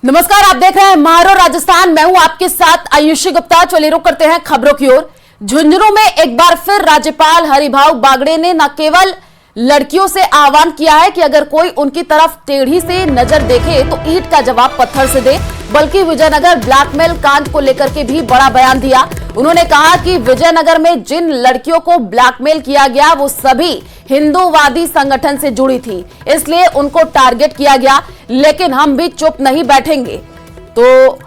नमस्कार, आप देख रहे हैं मारो राजस्थान। मैं हूं आपके साथ आयुषी गुप्ता। चलिए रुक करते हैं खबरों की ओर। झुंझुनू में एक बार फिर राज्यपाल हरिभाऊ बागड़े ने न केवल लड़कियों से आह्वान किया है कि अगर कोई उनकी तरफ टेढ़ी से नजर देखे तो ईंट का जवाब पत्थर से दे, बल्कि विजयनगर ब्लैकमेल कांड को लेकर के भी बड़ा बयान दिया। उन्होंने कहा कि विजयनगर में जिन लड़कियों को ब्लैकमेल किया गया वो सभी हिंदूवादी संगठन से जुड़ी थी, इसलिए उनको टारगेट किया गया, लेकिन हम भी चुप नहीं बैठेंगे। तो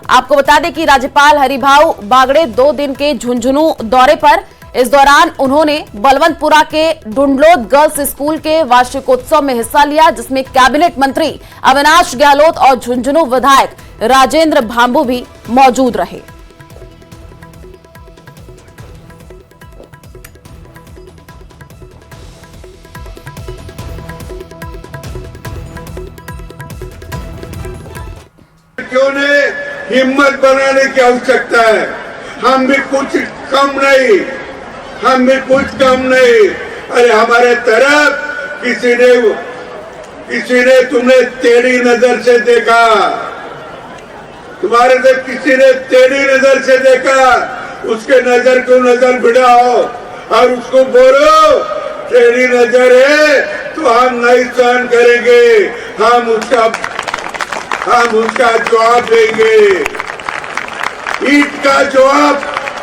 आपको बता दें कि राज्यपाल हरिभाऊ बागड़े 2 दिन के झुंझुनू दौरे पर, इस दौरान उन्होंने बलवंतपुरा के डुंडलोद गर्ल्स स्कूल के वार्षिकोत्सव में हिस्सा लिया, जिसमें कैबिनेट मंत्री अविनाश गहलोत और झुंझुनू विधायक राजेंद्र भांबू भी मौजूद रहे। क्यों ने हिम्मत बनाने की आवश्यकता है। हम भी कुछ कम नहीं, हम भी कुछ कम नहीं। अरे हमारे तरफ किसी ने तुम्हें टेढ़ी नजर से देखा, तुम्हारे तरफ किसी ने टेढ़ी नजर से देखा, उसके नजर को नजर भिड़ाओ और उसको बोलो टेढ़ी नजर है तो हम नहीं सहन करेंगे, हम उसका जवाब देंगे, ईंट का जवाब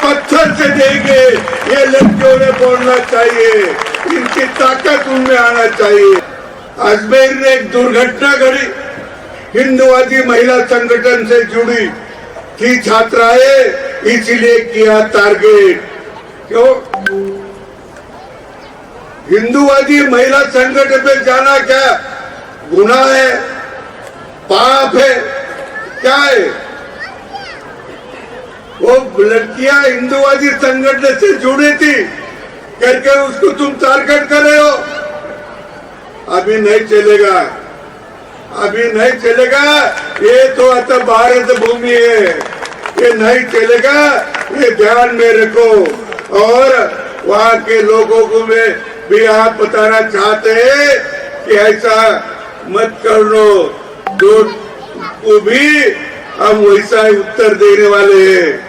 पत्थर से देंगे। ये लड़कियों ने बोलना चाहिए, इनकी ताकत उनमें आना चाहिए। अजमेर में एक दुर्घटना घटी, हिंदूवादी महिला संगठन से जुड़ी थी छात्राएं, इसलिए किया टारगेट। क्यों? हिंदूवादी महिला संगठन में जाना क्या गुनाह है, पाप है, क्या है? वो लड़कियां हिंदूवादी संगठन से जुड़ी थी करके उसको तुम टारगेट कर रहे हो। अभी नहीं चलेगा, अभी नहीं चलेगा। ये तो अतः भारत भूमि है, ये नहीं चलेगा, ये ध्यान में रखो। और वहां के लोगों को भी आप बताना चाहते हैं कि ऐसा मत कर लो, जो को भी हम वैसा ही उत्तर देने वाले हैं।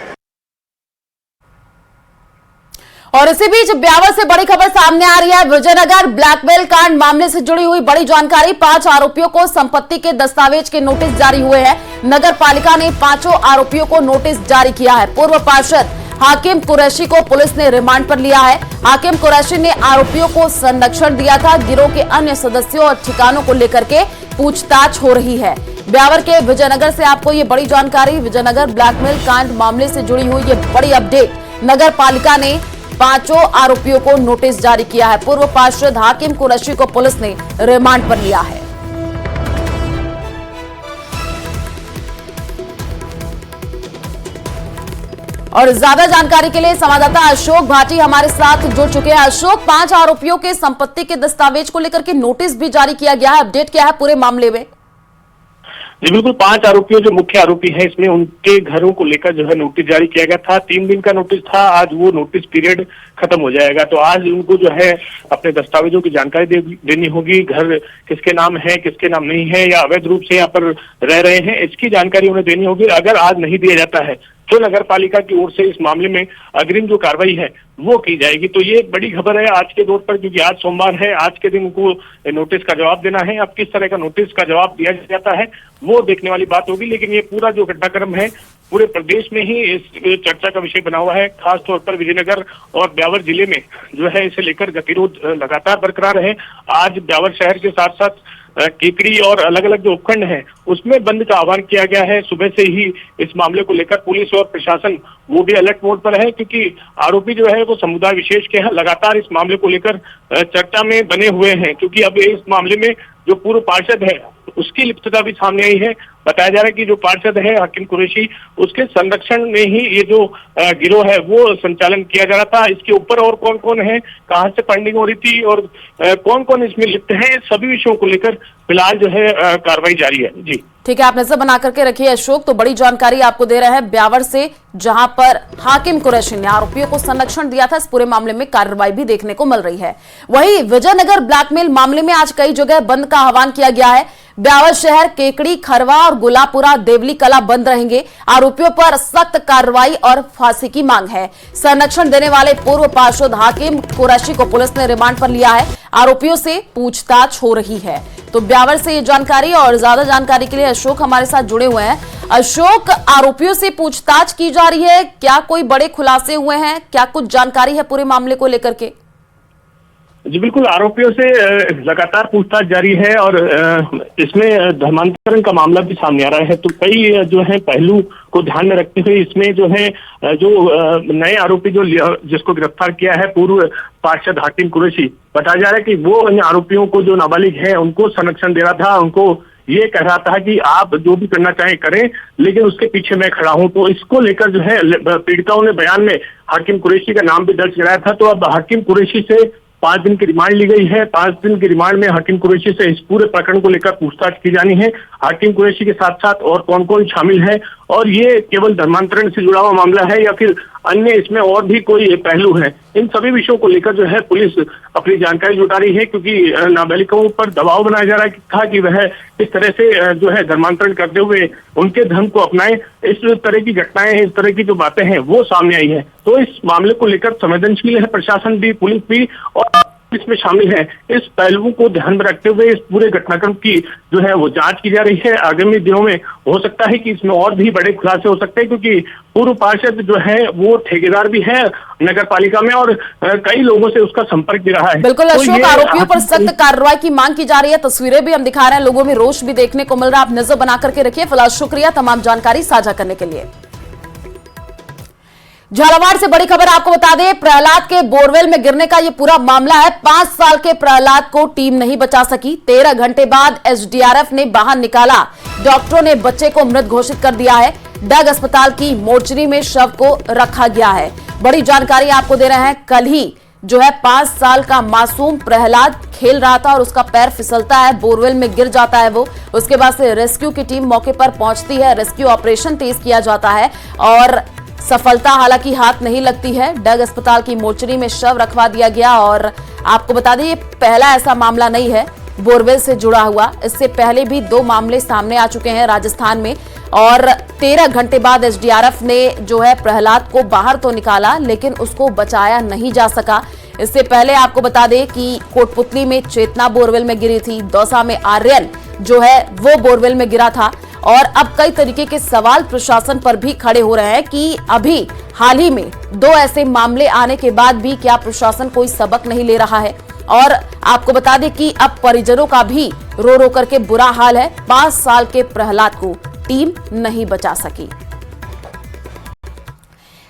और इसी बीच ब्यावर से बड़ी खबर सामने आ रही है। विजयनगर ब्लैकमेल कांड मामले से जुड़ी हुई बड़ी जानकारी। 5 आरोपियों को संपत्ति के दस्तावेज के नोटिस जारी हुए हैं। नगर पालिका ने 5 आरोपियों को नोटिस जारी किया है। पूर्व पार्षद हाकिम कुरैशी को पुलिस ने रिमांड पर लिया है। हाकिम कुरैशी ने आरोपियों को संरक्षण दिया था। गिरोह के अन्य सदस्यों और ठिकानों को लेकर के पूछताछ हो रही है। ब्यावर के विजयनगर से आपको ये बड़ी जानकारी। विजयनगर ब्लैकमेल कांड मामले से जुड़ी हुई ये बड़ी अपडेट। नगर पालिका ने 5 आरोपियों को नोटिस जारी किया है। पूर्व पार्षद हाकिम कुरैशी को पुलिस ने रिमांड पर लिया है। और ज्यादा जानकारी के लिए संवाददाता अशोक भाटी हमारे साथ जुड़ चुके हैं। अशोक, 5 आरोपियों के संपत्ति के दस्तावेज को लेकर के नोटिस भी जारी किया गया है, अपडेट क्या है पूरे मामले में? जी बिल्कुल, 5 आरोपियों जो मुख्य आरोपी हैं, इसमें उनके घरों को लेकर जो है नोटिस जारी किया गया था। 3 दिन का नोटिस था, आज वो नोटिस पीरियड खत्म हो जाएगा। तो आज उनको जो है अपने दस्तावेजों की जानकारी देनी होगी। घर किसके नाम है, किसके नाम नहीं है, या अवैध रूप से यहाँ पर रह रहे हैं, इसकी जानकारी उन्हें देनी होगी। अगर आज नहीं दिया जाता है तो नगर पालिका की ओर से इस मामले में अग्रिम जो कार्रवाई है वो की जाएगी। तो ये एक बड़ी खबर है आज के दौर पर, क्योंकि आज सोमवार है, आज के दिन उनको नोटिस का जवाब देना है। अब किस तरह का नोटिस का जवाब दिया जाता है वो देखने वाली बात होगी। लेकिन ये पूरा जो घटनाक्रम है पूरे प्रदेश में ही इस चर्चा का विषय बना हुआ है। खासतौर पर विजयनगर और ब्यावर जिले में जो है इसे लेकर गतिरोध लगातार बरकरार है। आज ब्यावर शहर के साथ साथ केकड़ी और अलग अलग जो उपखंड हैं उसमें बंद का आह्वान किया गया है। सुबह से ही इस मामले को लेकर पुलिस और प्रशासन वो भी अलर्ट मोड पर है, क्योंकि आरोपी जो है वो समुदाय विशेष के हैं, लगातार इस मामले को लेकर चर्चा में बने हुए हैं। क्योंकि अब इस मामले में जो पूर्व पार्षद है उसकी लिप्तता भी सामने आई है। बताया जा रहा है कि जो पार्षद है हाकिम कुरैशी, उसके संरक्षण में ही ये जो गिरोह है वो संचालन किया जा रहा था। इसके ऊपर और कौन कौन है, कहां से फंडिंग हो रही थी और कौन कौन इसमें लिप्त है, सभी विषयों को लेकर फिलहाल जो है कार्रवाई जारी है। जी ठीक है, आप नजर बना करके रखिए अशोक। तो बड़ी जानकारी आपको दे रहे हैं ब्यावर से, जहां पर हाकिम कुरैशी ने आरोपियों को संरक्षण दिया था। इस पूरे मामले में कार्रवाई भी देखने को मिल रही है। वहीं विजयनगर ब्लैकमेल मामले में आज कई जगह बंद का आह्वान किया गया है। ब्यावर शहर, केकड़ी, खरवा और और गुलापुरा देवली कला बंद रहेंगे। आरोपियों पर सख्त कार्रवाई और फांसी की मांग है। संरक्षण देने वाले पूर्व पार्षद हाकिम कुरैशी को पुलिस ने रिमांड पर लिया है। आरोपियों से पूछताछ हो रही है। तो ब्यावर से ये जानकारी और ज्यादा जानकारी के लिए अशोक हमारे साथ जुड़े हुए हैं। अशोक, आरोपियों से पूछताछ की जा रही है, क्या कोई बड़े खुलासे हुए हैं, क्या कुछ जानकारी है पूरे मामले को लेकर के? जी बिल्कुल, आरोपियों से लगातार पूछताछ जारी है और इसमें धर्मांतरण का मामला भी सामने आ रहा है। तो कई जो है पहलू को ध्यान में रखते हुए इसमें जो है जो नए आरोपी जिसको गिरफ्तार किया है पूर्व पार्षद हाकिम कुरैशी, बताया जा रहा है कि वो अन्य आरोपियों को जो नाबालिग है उनको संरक्षण दे रहा था, उनको ये कह रहा था कि आप जो भी करना चाहें करें, लेकिन उसके पीछे मैं खड़ा हूं। तो इसको लेकर जो है पीड़िताओं ने बयान में हाकिम कुरैशी का नाम भी दर्ज कराया था। तो अब हाकिम कुरैशी से 5 दिन की रिमांड ली गई है। 5 दिन की रिमांड में हाकिम कुरैशी से इस पूरे प्रकरण को लेकर पूछताछ की जानी है। हाकिम कुरैशी के साथ साथ और कौन कौन शामिल है और ये केवल धर्मांतरण से जुड़ा हुआ मामला है या फिर अन्य इसमें और भी कोई पहलू है, इन सभी विषयों को लेकर जो है पुलिस अपनी जानकारी जुटा रही है। क्योंकि नाबालिगों पर दबाव बनाया जा रहा था कि वह इस तरह से जो है धर्मांतरण करते हुए उनके धर्म को अपनाएं। इस तरह की घटनाएं, इस तरह की जो बातें हैं वो सामने आई है। तो इस मामले को लेकर संवेदनशील है प्रशासन भी, पुलिस भी और इसमें शामिल है। इस पहलुओं को ध्यान में रखते हुए इस पूरे घटनाक्रम की जो है वो जांच की जा रही है। आगामी दिनों में हो सकता है कि इसमें और भी बड़े खुलासे हो सकते हैं, क्योंकि पूर्व पार्षद जो है वो ठेकेदार भी है नगर पालिका में और कई लोगों से उसका संपर्क भी रहा है। बिल्कुल अशोक, आरोपियों पर सख्त कार्रवाई की मांग की जा रही है। तस्वीरें भी हम दिखा रहे हैं, लोगों में रोष भी देखने को मिल रहा है। आप नजर बना करके रखिए। फिलहाल शुक्रिया तमाम जानकारी साझा करने के लिए। झालावाड़ से बड़ी खबर आपको बता दें, प्रहलाद के बोरवेल में गिरने का यह पूरा मामला है। 5 साल के प्रहलाद को टीम नहीं बचा सकी। 13 घंटे बाद एसडीआरएफ ने बाहर निकाला। डॉक्टरों ने बच्चे को मृत घोषित कर दिया है। डग अस्पताल की मोर्चरी में शव को रखा गया है। बड़ी जानकारी आपको दे रहे हैं। कल ही जो है 5 साल का मासूम प्रहलाद खेल रहा था और उसका पैर फिसलता है, बोरवेल में गिर जाता है वो। उसके बाद से रेस्क्यू की टीम मौके पर पहुंचती है। रेस्क्यू ऑपरेशन तेज किया जाता है और सफलता हालांकि हाथ नहीं लगती है। डग अस्पताल की मोर्चरी में शव रखवा दिया गया। और आपको बता दें ये पहला ऐसा मामला नहीं है बोरवेल से जुड़ा हुआ। इससे पहले भी 2 मामले सामने आ चुके हैं राजस्थान में। और 13 घंटे बाद एसडीआरएफ ने जो है प्रहलाद को बाहर तो निकाला, लेकिन उसको बचाया नहीं जा सका। इससे पहले आपको बता दें कि कोटपुतली में चेतना बोरवेल में गिरी थी। दौसा में आर्यन जो है वो बोरवेल में गिरा था। और अब कई तरीके के सवाल प्रशासन पर भी खड़े हो रहे हैं कि अभी हाल ही में 2 ऐसे मामले आने के बाद भी क्या प्रशासन कोई सबक नहीं ले रहा है। और आपको बता दें कि अब परिजनों का भी रो रो करके बुरा हाल है। 5 साल के प्रहलाद को टीम नहीं बचा सकी।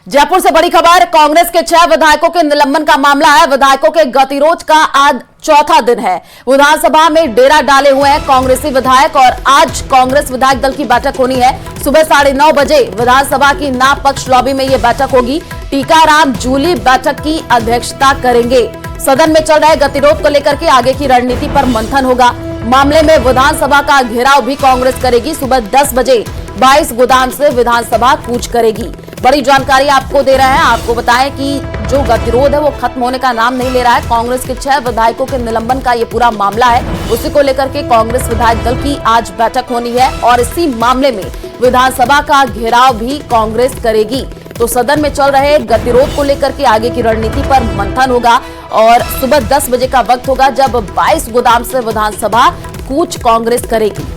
जयपुर से बड़ी खबर, कांग्रेस के 6 विधायकों के निलंबन का मामला है। विधायकों के गतिरोध का आज चौथा दिन है। विधानसभा में डेरा डाले हुए हैं कांग्रेसी विधायक और आज कांग्रेस विधायक दल की बैठक होनी है। सुबह 9:30 बजे विधानसभा की ना पक्ष लॉबी में यह बैठक होगी। टीकाराम जूली बैठक की अध्यक्षता करेंगे। सदन में चल रहे गतिरोध को लेकर के आगे की रणनीति पर मंथन होगा। मामले में विधानसभा का घेराव भी कांग्रेस करेगी। सुबह 10 बजे 22 गोदाम से विधानसभा कूच करेगी। बड़ी जानकारी आपको दे रहे हैं। आपको बताएं कि जो गतिरोध है वो खत्म होने का नाम नहीं ले रहा है। कांग्रेस के 6 विधायकों के निलंबन का ये पूरा मामला है। उसी को लेकर के कांग्रेस विधायक दल की आज बैठक होनी है और इसी मामले में विधानसभा का घेराव भी कांग्रेस करेगी। तो सदन में चल रहे गतिरोध को लेकर के आगे की रणनीति पर मंथन होगा और सुबह 10 बजे का वक्त होगा जब 22 गोदाम से विधानसभा कूच कांग्रेस करेगी।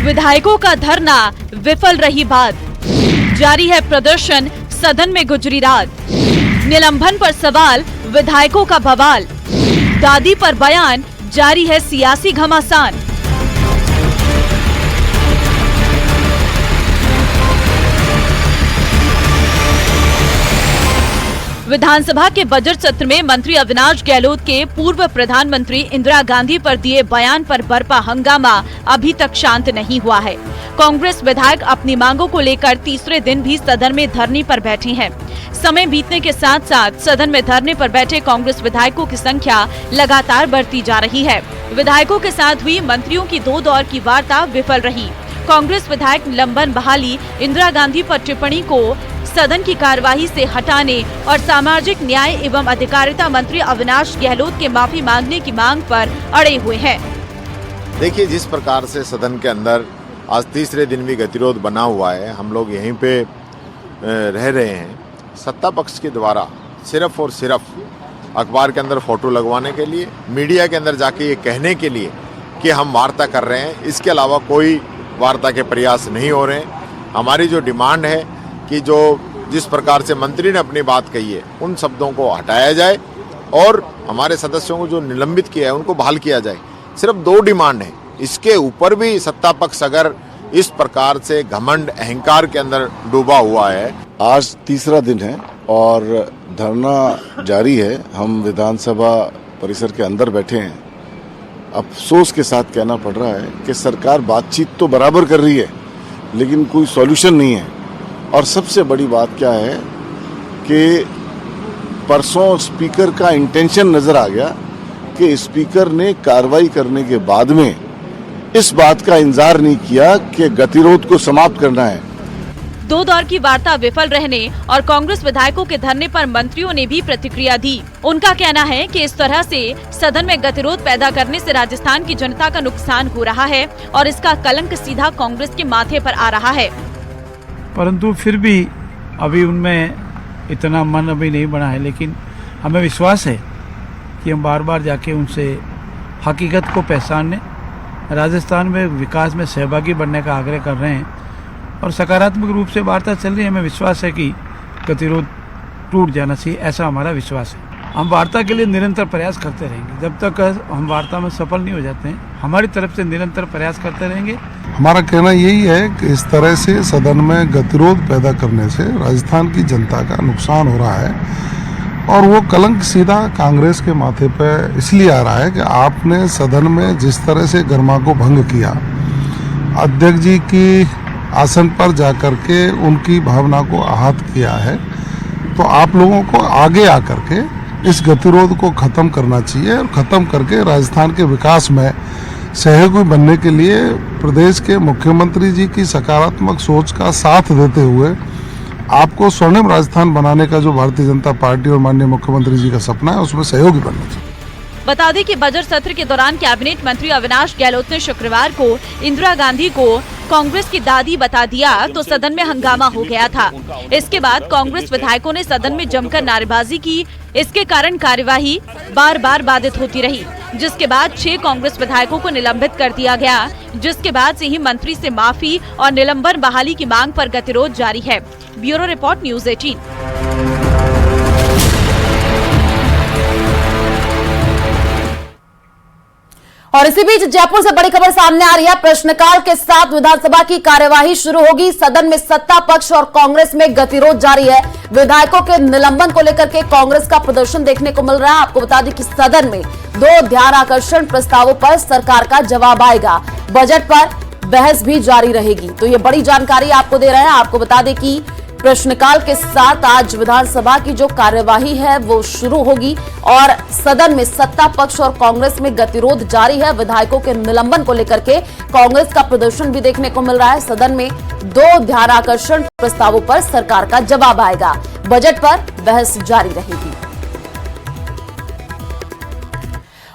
विधायकों का धरना विफल रही बात, जारी है प्रदर्शन, सदन में गुजरी रात। निलंबन पर सवाल, विधायकों का बवाल, दादी पर बयान, जारी है सियासी घमासान। विधानसभा के बजट सत्र में मंत्री अविनाश गहलोत के पूर्व प्रधानमंत्री इंदिरा गांधी पर दिए बयान पर बरपा हंगामा अभी तक शांत नहीं हुआ है। कांग्रेस विधायक अपनी मांगों को लेकर तीसरे दिन भी सदन में धरने पर बैठे हैं। समय बीतने के साथ साथ सदन में धरने पर बैठे कांग्रेस विधायकों की संख्या लगातार बढ़ती जा रही है। विधायकों के साथ हुई मंत्रियों की 2 दौर की वार्ता विफल रही। कांग्रेस विधायक निलंबन बहाली, इंदिरा गांधी पर टिप्पणी को सदन की कार्यवाही से हटाने और सामाजिक न्याय एवं अधिकारिता मंत्री अविनाश गहलोत के माफी मांगने की मांग पर अड़े हुए हैं। देखिए, जिस प्रकार से सदन के अंदर आज तीसरे दिन भी गतिरोध बना हुआ है, हम लोग यहीं पे रह रहे हैं। सत्ता पक्ष के द्वारा सिर्फ और सिर्फ अखबार के अंदर फोटो लगवाने के लिए, मीडिया के अंदर जाके ये कहने के लिए कि हम वार्ता कर रहे हैं, इसके अलावा कोई वार्ता के प्रयास नहीं हो रहे हैं। हमारी जो डिमांड है कि जिस प्रकार से मंत्री ने अपनी बात कही है, उन शब्दों को हटाया जाए और हमारे सदस्यों को जो निलंबित किया है उनको बहाल किया जाए। सिर्फ 2 डिमांड है। इसके ऊपर भी सत्ता पक्ष अगर इस प्रकार से घमंड अहंकार के अंदर डूबा हुआ है। आज तीसरा दिन है और धरना जारी है। हम विधानसभा परिसर के अंदर बैठे हैं। अफसोस के साथ कहना पड़ रहा है कि सरकार बातचीत तो बराबर कर रही है, लेकिन कोई सॉल्यूशन नहीं है। और सबसे बड़ी बात क्या है कि परसों स्पीकर का इंटेंशन नजर आ गया कि स्पीकर ने कार्रवाई करने के बाद में इस बात का इंतजार नहीं किया कि गतिरोध को समाप्त करना है। 2 दौर की वार्ता विफल रहने और कांग्रेस विधायकों के धरने पर मंत्रियों ने भी प्रतिक्रिया दी। उनका कहना है कि इस तरह से सदन में गतिरोध पैदा करने से राजस्थान की जनता का नुकसान हो रहा है और इसका कलंक सीधा कांग्रेस के माथे पर आ रहा है। परंतु फिर भी अभी उनमें इतना मन अभी नहीं बना है, लेकिन हमें विश्वास है कि हम बार बार जाके उनसे हकीकत को पहचानने, राजस्थान में विकास में सहभागी बनने का आग्रह कर रहे हैं और सकारात्मक रूप से वार्ता चल रही है। हमें विश्वास है कि गतिरोध टूट जाना चाहिए, ऐसा हमारा विश्वास है। हम वार्ता के लिए निरंतर प्रयास करते रहेंगे। जब तक हम वार्ता में सफल नहीं हो जाते हैं, हमारी तरफ से निरंतर प्रयास करते रहेंगे। हमारा कहना यही है कि इस तरह से सदन में गतिरोध पैदा करने से राजस्थान की जनता का नुकसान हो रहा है और वो कलंक सीधा कांग्रेस के माथे पर इसलिए आ रहा है कि आपने सदन में जिस तरह से गरिमा को भंग किया, अध्यक्ष जी की आसन पर जाकर के उनकी भावना को आहत किया है, तो आप लोगों को आगे आकर के इस गतिरोध को खत्म करना चाहिए और खत्म करके राजस्थान के विकास में सहयोगी बनने के लिए प्रदेश के मुख्यमंत्री जी की सकारात्मक सोच का साथ देते हुए आपको स्वर्णिम राजस्थान बनाने का जो भारतीय जनता पार्टी और माननीय मुख्यमंत्री जी का सपना है, उसमें सहयोगी बनना चाहिए। बता दें कि बजट सत्र के दौरान कैबिनेट मंत्री अविनाश गहलोत ने शुक्रवार को इंदिरा गांधी को कांग्रेस की दादी बता दिया तो सदन में हंगामा हो गया था। इसके बाद कांग्रेस विधायकों ने सदन में जमकर नारेबाजी की। इसके कारण कार्यवाही बार बार बाधित होती रही, जिसके बाद 6 कांग्रेस विधायकों को निलंबित कर दिया गया, जिसके बाद से ही मंत्री से माफी और निलंबन बहाली की मांग पर गतिरोध जारी है। Bureau report, news 18। और इसी बीच जयपुर से बड़ी खबर सामने आ रही है। प्रश्नकाल के साथ विधानसभा की कार्यवाही शुरू होगी। सदन में सत्ता पक्ष और कांग्रेस में गतिरोध जारी है। विधायकों के निलंबन को लेकर के कांग्रेस का प्रदर्शन देखने को मिल रहा है। आपको बता दें कि सदन में 2 ध्यान आकर्षण प्रस्तावों पर सरकार का जवाब आएगा। बजट पर बहस भी जारी रहेगी। तो ये बड़ी जानकारी आपको दे रहे हैं। आपको बता दें कि प्रश्नकाल के साथ आज विधानसभा की जो कार्यवाही है वो शुरू होगी और सदन में सत्ता पक्ष और कांग्रेस में गतिरोध जारी है। विधायकों के निलंबन को लेकर के कांग्रेस का प्रदर्शन भी देखने को मिल रहा है। सदन में 2 ध्यानाकर्षण प्रस्तावों पर सरकार का जवाब आएगा। बजट पर बहस जारी रहेगी।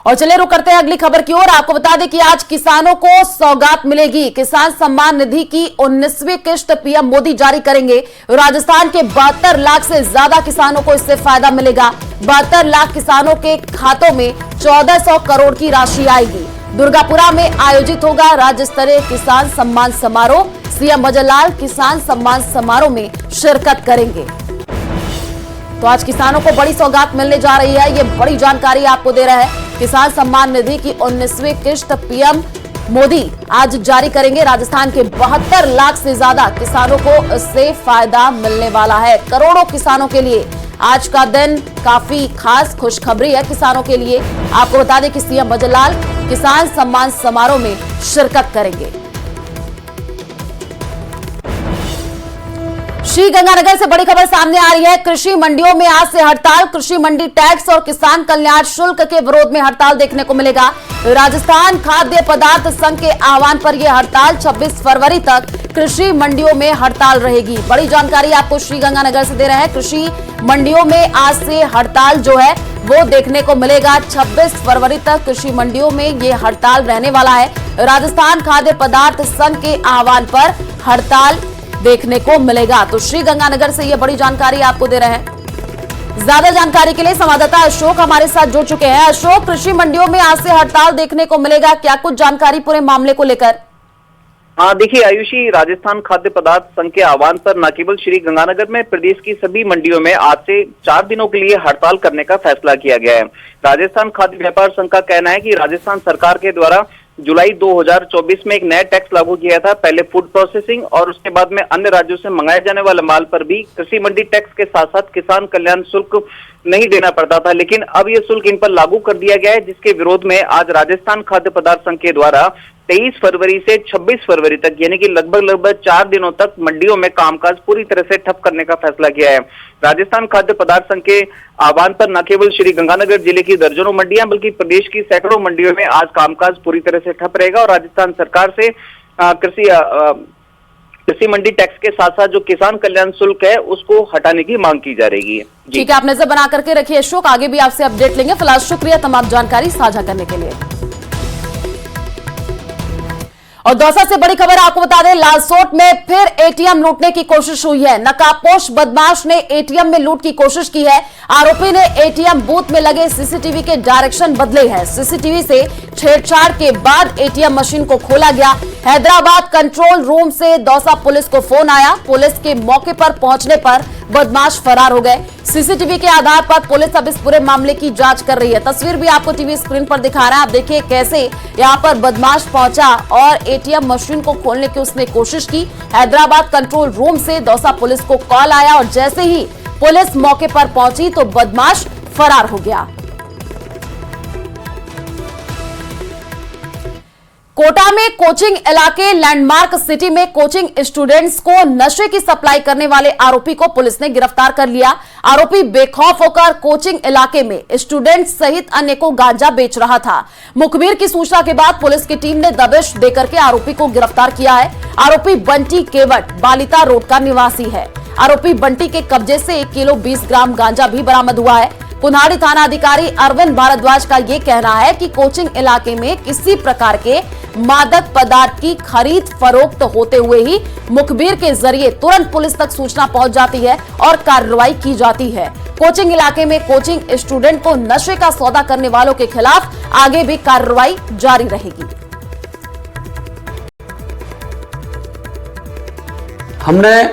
और चलिए रुक करते हैं अगली खबर की ओर। आपको बता दें कि आज किसानों को सौगात मिलेगी। किसान सम्मान निधि की 19वीं किश्त पीएम मोदी जारी करेंगे। राजस्थान के 72 लाख से ज्यादा किसानों को इससे फायदा मिलेगा। 72 लाख किसानों के खातों में 1400 करोड़ की राशि आएगी। दुर्गापुरा में आयोजित होगा राज्य स्तरीय किसान सम्मान समारोह। सीएम अजय लाल किसान सम्मान समारोह में शिरकत करेंगे। तो आज किसानों को बड़ी सौगात मिलने जा रही है। ये बड़ी जानकारी आपको दे रहा है। किसान सम्मान निधि की 19वीं किश्त पीएम मोदी आज जारी करेंगे। राजस्थान के 72 लाख से ज्यादा किसानों को इससे फायदा मिलने वाला है। करोड़ों किसानों के लिए आज का दिन काफी खास खुशखबरी है किसानों के लिए। आपको बता दें कि सीएम भजनलाल किसान सम्मान समारोह में शिरकत करेंगे। श्रीगंगानगर से बड़ी खबर सामने आ रही है। कृषि मंडियों में आज से हड़ताल। कृषि मंडी टैक्स और किसान कल्याण शुल्क के विरोध में हड़ताल देखने को मिलेगा। राजस्थान खाद्य पदार्थ संघ के आह्वान पर यह हड़ताल 26 फरवरी तक कृषि मंडियों में हड़ताल रहेगी। बड़ी जानकारी आपको श्रीगंगानगर से दे रहे हैं। कृषि मंडियों में आज से हड़ताल जो है वो देखने को मिलेगा। 26 फरवरी तक कृषि मंडियों में ये हड़ताल रहने वाला है। राजस्थान खाद्य पदार्थ संघ के आह्वान पर हड़ताल देखने को मिलेगा। तो श्रीगंगानगर से ये बड़ी जानकारी आपको दे रहे हैं। ज्यादा जानकारी के लिए संवाददाता अशोक हमारे साथ जुड़ चुके हैं। अशोक, कृषि मंडियों में आज से हड़ताल देखने को मिलेगा, क्या कुछ जानकारी पूरे मामले को लेकर? हाँ देखिए आयुषी, राजस्थान खाद्य पदार्थ संघ के आह्वान पर न केवल श्रीगंगानगर में प्रदेश की सभी मंडियों में आज से 4 दिनों के लिए हड़ताल करने का फैसला किया गया है। राजस्थान खाद्य व्यापार संघ का कहना है कि राजस्थान सरकार के द्वारा जुलाई 2024 में एक नया टैक्स लागू किया था। पहले फूड प्रोसेसिंग और उसके बाद में अन्य राज्यों से मंगाए जाने वाले माल पर भी कृषि मंडी टैक्स के साथ साथ किसान कल्याण शुल्क नहीं देना पड़ता था, लेकिन अब ये शुल्क इन पर लागू कर दिया गया है, जिसके विरोध में आज राजस्थान खाद्य पदार्थ संघ के द्वारा 23 फरवरी से 26 फरवरी तक यानी कि लगभग 4 दिनों तक मंडियों में कामकाज पूरी तरह से ठप करने का फैसला किया है। राजस्थान खाद्य पदार्थ संघ के आह्वान पर न केवल श्रीगंगानगर जिले की दर्जनों मंडियां बल्कि प्रदेश की सैकड़ों मंडियों में आज कामकाज पूरी तरह से ठप रहेगा और राजस्थान सरकार से कृषि मंडी टैक्स के साथ साथ जो किसान कल्याण शुल्क है उसको हटाने की मांग की जा रही है। ठीक है, आप नजर बना करके रखिए अशोक, आगे भी आपसे अपडेट लेंगे। फिलहाल शुक्रिया तमाम जानकारी साझा करने के लिए। और दौसा से बड़ी खबर आपको बता दें, लालसोट में फिर एटीएम लूटने की कोशिश हुई है। नकाबपोश बदमाश ने एटीएम में लूट की कोशिश की है। आरोपी ने एटीएम बूथ में लगे सीसीटीवी के डायरेक्शन बदले हैं। सीसीटीवी से छेड़छाड़ के बाद एटीएम मशीन को खोला गया। हैदराबाद कंट्रोल रूम से दौसा पुलिस को फोन आया। पुलिस के मौके पर पहुंचने पर बदमाश फरार हो गए। सीसीटीवी के आधार पर पुलिस अब इस पूरे मामले की जांच कर रही है। तस्वीर भी आपको टीवी स्क्रीन पर दिखा रहा है। आप देखिए कैसे यहां पर बदमाश पहुंचा और एटीएम मशीन को खोलने की उसने कोशिश की। हैदराबाद कंट्रोल रूम से दौसा पुलिस को कॉल आया और जैसे ही पुलिस मौके पर पहुंची तो बदमाश फरार हो गया। कोटा में कोचिंग इलाके लैंडमार्क सिटी में कोचिंग स्टूडेंट्स को नशे की सप्लाई करने वाले आरोपी को पुलिस ने गिरफ्तार कर लिया। आरोपी बेखौफ होकर कोचिंग इलाके में स्टूडेंट्स सहित अन्य को गांजा बेच रहा था। मुखबिर की सूचना के बाद पुलिस की टीम ने दबिश देकर के आरोपी को गिरफ्तार किया है। आरोपी बंटी केवट बालिता रोड का निवासी है। आरोपी बंटी के कब्जे से 1 किलो 20 ग्राम गांजा भी बरामद हुआ है। कुन्हाड़ी थाना अधिकारी अरविंद भारद्वाज का यह कहना है कि कोचिंग इलाके में किसी प्रकार के मादक पदार्थ की खरीद फरोख्त होते हुए ही मुखबिर के जरिए तुरंत पुलिस तक सूचना पहुंच जाती है और कार्रवाई की जाती है। कोचिंग इलाके में कोचिंग स्टूडेंट को नशे का सौदा करने वालों के खिलाफ आगे भी कार्रवाई जारी रहेगी। हमने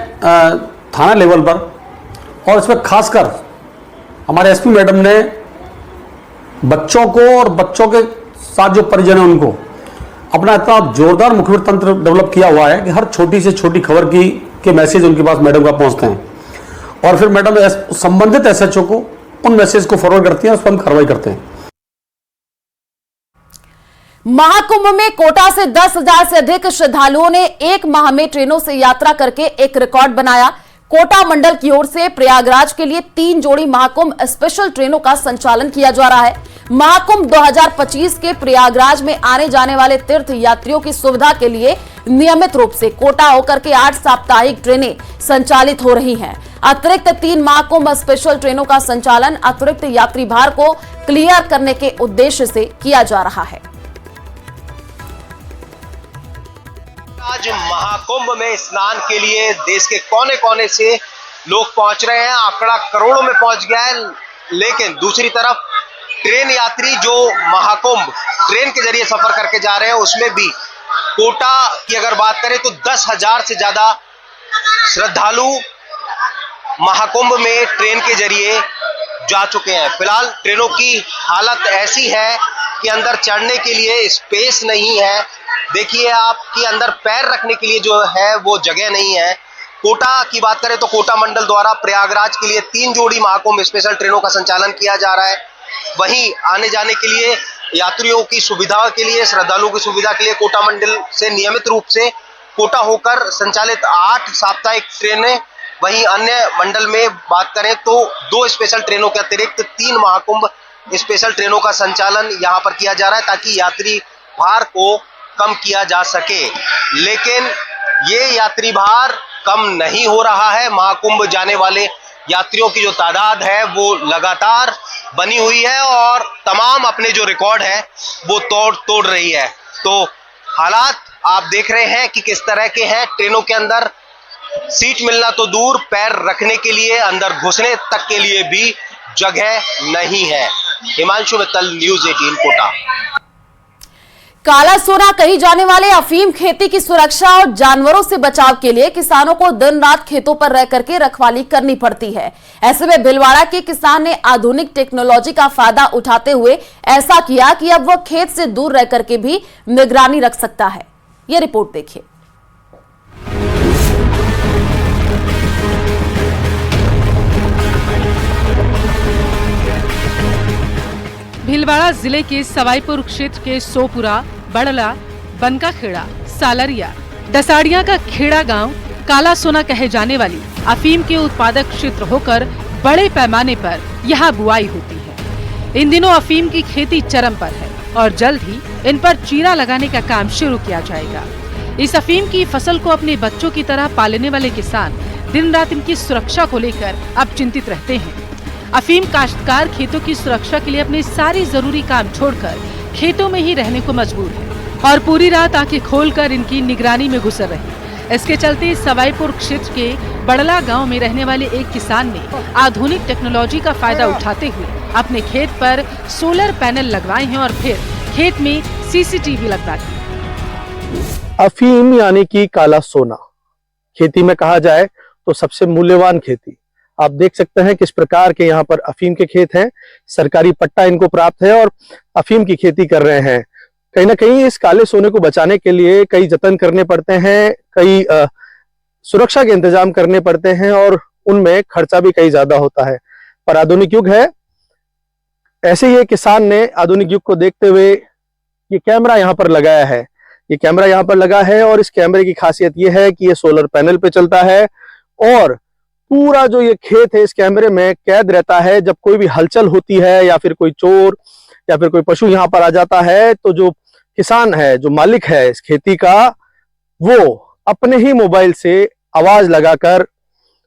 थाना लेवल पर और इसमें खासकर हमारे एसपी मैडम ने बच्चों को और बच्चों के साथ जो परिजन है उनको अपना इतना जोरदार मुखबिर तंत्र डेवलप किया हुआ है कि हर छोटी से छोटी खबर के मैसेज उनके पास मैडम का पहुंचते हैं और फिर मैडम संबंधित एसएचओ को उन मैसेज को फॉरवर्ड करती हैं, उस पर हम कार्रवाई करते हैं। महाकुंभ में कोटा से 10,000 से अधिक श्रद्धालुओं ने एक माह में ट्रेनों से यात्रा करके एक रिकॉर्ड बनाया। कोटा मंडल की ओर से प्रयागराज के लिए 3 जोड़ी महाकुंभ स्पेशल ट्रेनों का संचालन किया जा रहा है। महाकुंभ 2025 के प्रयागराज में आने जाने वाले तीर्थ यात्रियों की सुविधा के लिए नियमित रूप से कोटा होकर के 8 साप्ताहिक ट्रेनें संचालित हो रही हैं। अतिरिक्त 3 महाकुंभ स्पेशल ट्रेनों का संचालन अतिरिक्त यात्री भार को क्लियर करने के उद्देश्य से किया जा रहा है। आज महाकुंभ में स्नान के लिए देश के कोने कोने से लोग पहुंच रहे हैं। आंकड़ा करोड़ों में पहुंच गया है, लेकिन दूसरी तरफ ट्रेन यात्री जो महाकुंभ ट्रेन के जरिए सफर करके जा रहे हैं उसमें भी कोटा की अगर बात करें तो 10,000 से ज्यादा श्रद्धालु महाकुंभ में ट्रेन के जरिए जा चुके हैं। फिलहाल ट्रेनों की हालत ऐसी है कि अंदर चढ़ने के लिए स्पेस नहीं है। देखिए आप कि अंदर पैर रखने के लिए जो है वो जगह नहीं है। कोटा की बात करें तो कोटा मंडल द्वारा प्रयागराज के लिए 3 जोड़ी महाकुंभ स्पेशल ट्रेनों का संचालन किया जा रहा है। वहीं आने जाने के लिए यात्रियों की सुविधा के लिए, श्रद्धालुओं की सुविधा के लिए कोटा मंडल से नियमित रूप से कोटा होकर संचालित 8 साप्ताहिक ट्रेनें, वहीं अन्य मंडल में बात करें तो 2 स्पेशल ट्रेनों के अतिरिक्त 3 महाकुंभ स्पेशल ट्रेनों का संचालन यहां पर किया जा रहा है ताकि यात्री भार को कम किया जा सके। लेकिन ये यात्री भार कम नहीं हो रहा है। महाकुंभ जाने वाले यात्रियों की जो तादाद है वो लगातार बनी हुई है और तमाम अपने जो रिकॉर्ड है वो तोड़ रही है। तो हालात आप देख रहे हैं कि किस तरह के हैं। ट्रेनों के अंदर सीट मिलना तो दूर, पैर रखने के लिए, अंदर घुसने तक के लिए भी जगह नहीं है। हिमांशु मित्तल, न्यूज़ 18 कोटा। काला सोना कही जाने वाले अफीम खेती की सुरक्षा और जानवरों से बचाव के लिए किसानों को दिन रात खेतों पर रह करके रखवाली करनी पड़ती है। ऐसे में भीलवाड़ा के किसान ने आधुनिक टेक्नोलॉजी का फायदा उठाते हुए ऐसा किया कि अब वह खेत से दूर रह करके भी निगरानी रख सकता है। ये रिपोर्ट देखिए। भीलवाड़ा जिले के सवाईपुर क्षेत्र के सोपुरा, बड़ला, बनकाखेड़ा, सालरिया, डसाड़िया का खेड़ा गांव काला सोना कहे जाने वाली अफीम के उत्पादक क्षेत्र होकर बड़े पैमाने पर यहाँ बुआई होती है। इन दिनों अफीम की खेती चरम पर है और जल्द ही इन पर चीरा लगाने का काम शुरू किया जाएगा। इस अफीम की फसल को अपने बच्चों की तरह पालने वाले किसान दिन रात इनकी सुरक्षा को लेकर अब चिंतित रहते हैं। अफीम काश्तकार खेतों की सुरक्षा के लिए अपने सारे जरूरी काम छोड़कर खेतों में ही रहने को मजबूर है और पूरी रात आंखें खोलकर इनकी निगरानी में गुजर रहे। इसके चलते सवाईपुर क्षेत्र के बड़ला गांव में रहने वाले एक किसान ने आधुनिक टेक्नोलॉजी का फायदा उठाते हुए अपने खेत पर सोलर पैनल लगवाए हैं और फिर खेत में सीसीटीवी लगवा दी। अफीम यानी कि काला सोना खेती में कहा जाए तो सबसे मूल्यवान खेती। आप देख सकते हैं किस प्रकार के यहाँ पर अफीम के खेत हैं। सरकारी पट्टा इनको प्राप्त है और अफीम की खेती कर रहे हैं। कहीं ना कहीं इस काले सोने को बचाने के लिए कई जतन करने पड़ते हैं, कई सुरक्षा के इंतजाम करने पड़ते हैं और उनमें खर्चा भी कई ज्यादा होता है। पर आधुनिक युग है, ऐसे ही किसान ने आधुनिक युग को देखते हुए ये कैमरा यहाँ पर लगाया है। ये कैमरा यहाँ पर लगा है और इस कैमरे की खासियत ये है कि ये सोलर पैनल पे चलता है और पूरा जो ये खेत है इस कैमरे में कैद रहता है। जब कोई भी हलचल होती है या फिर कोई चोर या फिर कोई पशु यहाँ पर आ जाता है तो जो किसान है, जो मालिक है इस खेती का, वो अपने ही मोबाइल से आवाज लगाकर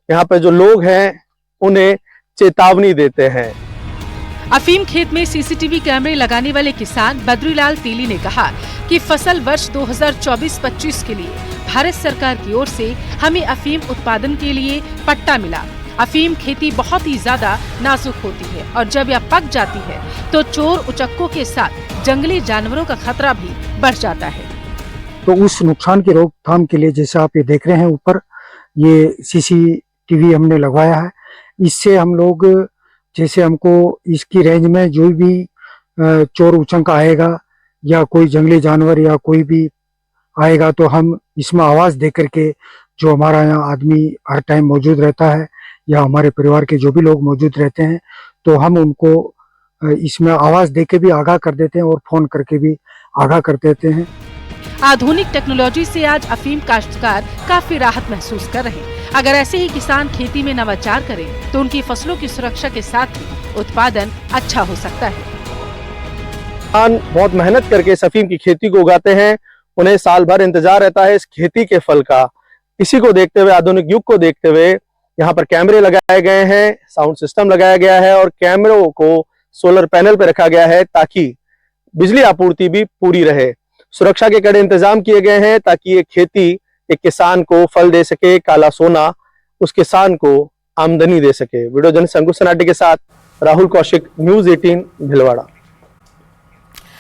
यहाँ पे जो लोग हैं उन्हें चेतावनी देते हैं। अफीम खेत में सीसीटीवी कैमरे लगाने वाले किसान बद्रीलाल तेली ने कहा कि फसल वर्ष 2024-25 के लिए भारत सरकार की ओर से हमें अफीम उत्पादन के लिए पट्टा मिला। अफीम खेती बहुत ही ज्यादा नाजुक होती है और जब यह पक जाती है तो चोर उचक्कों के साथ जंगली जानवरों का खतरा भी बढ़ जाता है। तो उस नुकसान की रोकथाम के लिए जैसे आप ये देख रहे हैं ऊपर ये सीसीटीवी हमने लगवाया है। इससे हम लोग जैसे हमको इसकी रेंज में जो भी चोर उचंक आएगा या कोई जंगली जानवर या कोई भी आएगा तो हम इसमें आवाज दे करके, जो हमारा यहाँ आदमी हर टाइम मौजूद रहता है या हमारे परिवार के जो भी लोग मौजूद रहते हैं, तो हम उनको इसमें आवाज दे के भी आगाह कर देते हैं और फोन करके भी आगाह कर देते हैं। आधुनिक टेक्नोलॉजी से आज अफीम काश्तकार काफी राहत महसूस कर रहे हैं। अगर ऐसे ही किसान खेती में नवाचार करें तो उनकी फसलों की सुरक्षा के साथ ही उत्पादन अच्छा हो सकता है। किसान बहुत मेहनत करके इस अफीम की खेती को उगाते हैं। उन्हें साल भर इंतजार रहता है इस खेती के फल का। इसी को देखते हुए, आधुनिक युग को देखते हुए यहाँ पर कैमरे लगाए गए हैं, साउंड सिस्टम लगाया गया है और कैमरों को सोलर पैनल पर रखा गया है ताकि बिजली आपूर्ति भी पूरी रहे। सुरक्षा के कड़े इंतजाम किए गए हैं ताकि ये खेती एक किसान को फल दे सके, काला सोना उस किसान को आमदनी दे सके। वीडियो जर्नलिस्ट अंकुश सनाटी के साथ राहुल कौशिक, न्यूज़ 18 भीलवाड़ा।